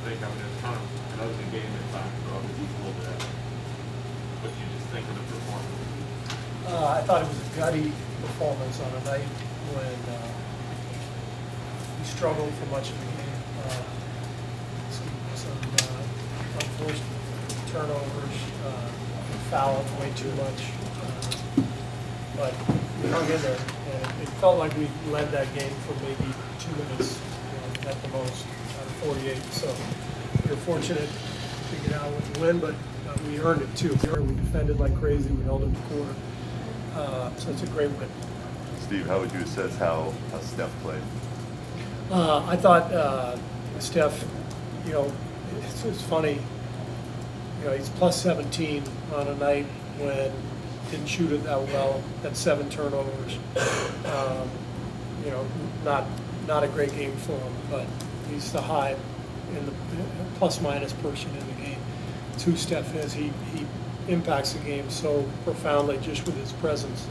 think, I mean, it's kind of an ugly game at times, but obviously a little bit. What do you just think of the performance? I thought it was a gutty performance on a night when we struggled for much of the game. Some unforced turnovers, fouled way too much. But we hung in there, and it felt like we led that game for maybe 2 minutes, at the most, out of 48. So we were fortunate to get out with the win, but we earned it too. We defended like crazy. We held it the quarter. So it's a great win. Steve, how would you assess how Steph played? I thought Steph, it's funny. He's plus 17 on a night when didn't shoot it that well. Had 7 turnovers. Not a great game for him, but he's the high in the plus minus person in the game. It's who Steph is. He impacts the game so profoundly just with his presence,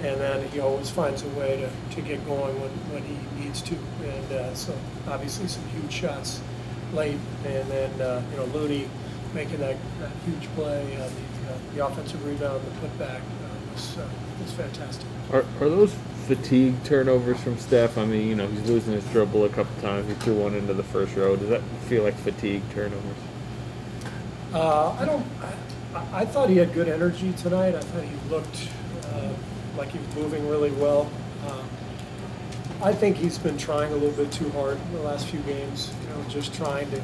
and then he always finds a way to get going when he needs to. And so obviously some huge shots late, and then Looney making that huge play, the offensive rebound, the putback was fantastic. Are those fatigue turnovers from Steph? I mean, he's losing his dribble a couple times. He threw one into the first row. Does that feel like fatigue turnovers? I thought he had good energy tonight. I thought he looked like he was moving really well. I think he's been trying a little bit too hard in the last few games. Just trying to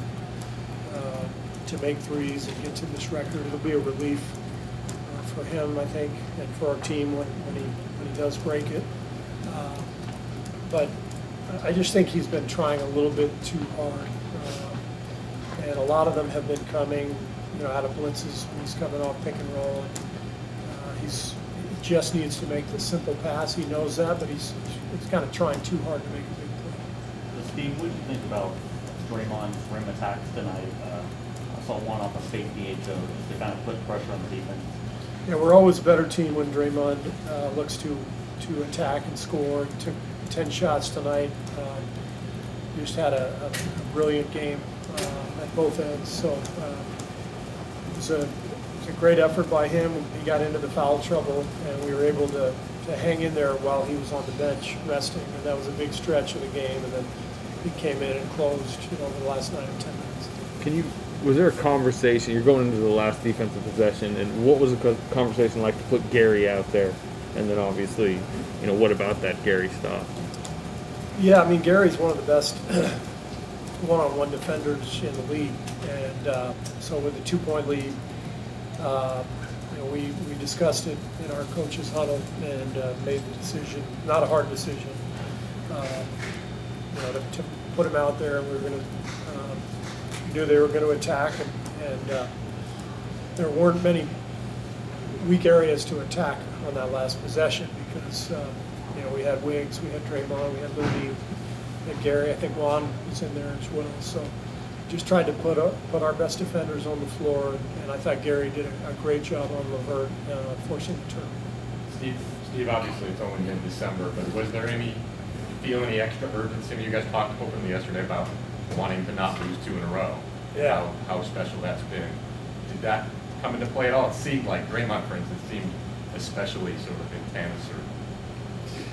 make threes and get to this record. It'll be a relief for him, I think, and for our team when he does break it. But I just think he's been trying a little bit too hard, and a lot of them have been coming, out of blitzes when he's coming off pick and roll. He just needs to make the simple pass. He knows that, but he's kind of trying too hard to make a big play. So Steve, what did you think about Draymond's rim attacks tonight? I saw one off a fake DHO just to kind of put pressure on the defense. Yeah, we're always a better team when Draymond looks to attack and score. He took 10 shots tonight. Just had a brilliant game at both ends. So it was a great effort by him. He got into the foul trouble, and we were able to hang in there while he was on the bench resting. And that was a big stretch of the game. And then he came in and closed, over the last 9 or 10 minutes. Was there a conversation? You're going into the last defensive possession, and what was the conversation like to put Gary out there? And then obviously, what about that Gary stop? Yeah, I mean, Gary's one of the best one-on-one defenders in the league, and so with the 2-point lead, we discussed it in our coaches' huddle and made the decision, not a hard decision, to put him out there. We were going to. Knew they were going to attack, and there weren't many weak areas to attack on that last possession because we had Wiggs, we had Draymond, we had Looney, we had Gary. I think Juan was in there as well. So just tried to put our best defenders on the floor, and I thought Gary did a great job on Levert, forcing the turn. Steve, obviously it's only in December, but was there feel any extra urgency? I mean, you guys talked openly yesterday about wanting to not lose 2 in a row. Yeah. How special that's been. Did that come into play at all? It seemed like Draymond, for instance, seemed especially sort of intense.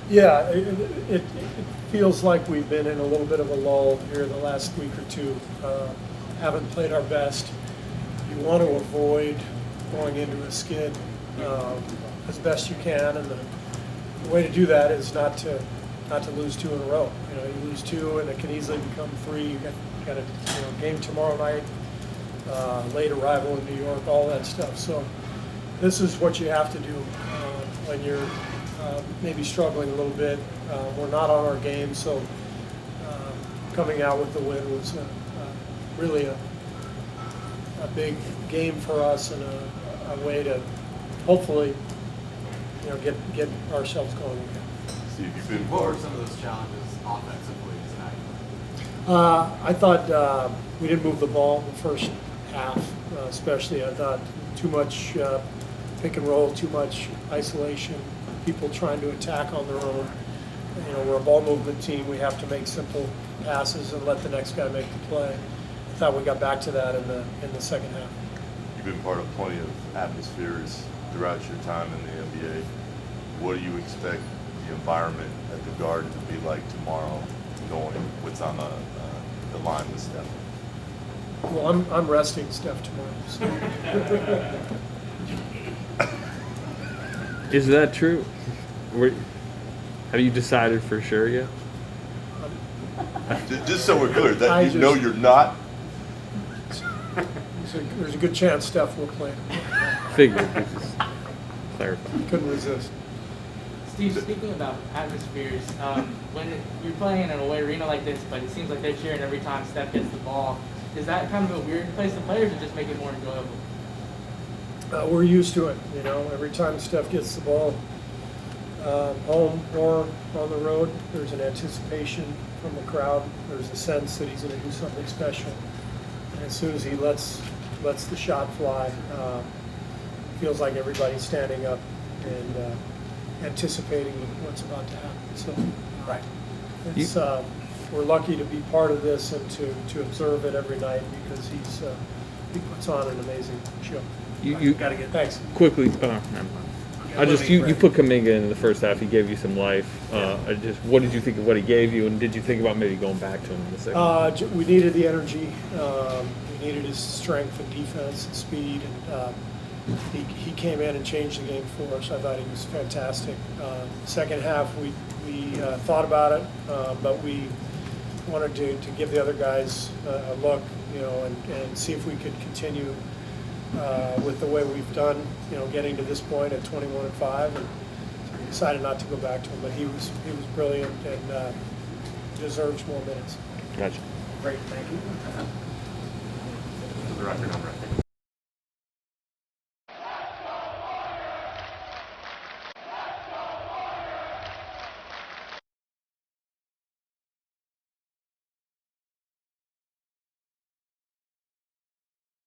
Yeah, it feels like we've been in a little bit of a lull here the last week or two. Haven't played our best. You want to avoid going into a skid as best you can, and the way to do that is not to lose 2 in a row. You lose 2 and it can easily become 3. You got a game tomorrow night, late arrival in New York, all that stuff. So this is what you have to do when you're maybe struggling a little bit. We're not on our game, so coming out with the win was really a big game for us and a way to hopefully get ourselves going again. What were some of those challenges offensively tonight? I thought we didn't move the ball in the first half, especially. I thought too much pick and roll, too much isolation, people trying to attack on their own. We're a ball movement team. We have to make simple passes and let the next guy make the play. I thought we got back to that in the second half. You've been part of plenty of atmospheres throughout your time in the NBA. What do you expect the environment at the Garden to be like tomorrow, knowing what's on the line with Steph? Well, I'm resting Steph tomorrow. So. Is that true? Have you decided for sure yet? Just so we're clear, that I know just- you're not. There's a good chance Steph will play. Figured. Just clarify. Couldn't resist. Steve, speaking about atmospheres, when you're playing in an away arena like this, but it seems like they're cheering every time Steph gets the ball, is that kind of a weird place to play, or does it just make it more enjoyable? We're used to it, you know. Every time Steph gets the ball, home or on the road, there's an anticipation from the crowd. There's a sense that he's going to do something special. And as soon as he lets the shot fly, feels like everybody's standing up and anticipating what's about to happen. So, Right. it's, we're lucky to be part of this and to observe it every night because he puts on an amazing show. You Gotta get thanks. quickly. Never mind. I just you put Kuminga in the first half. He gave you some life. What did you think of what he gave you, and did you think about maybe going back to him in the second? We needed the energy. We needed his strength and defense and speed. And he came in and changed the game for us. I thought he was fantastic. Second half, we thought about it, but we wanted to give the other guys a look, you know, and see if we could continue with the way we've done, you know, getting to this point at 21-5, and so we decided not to go back to him. But he was brilliant and deserves more minutes. Gotcha. Great, thank you. For the record, I'm Rick.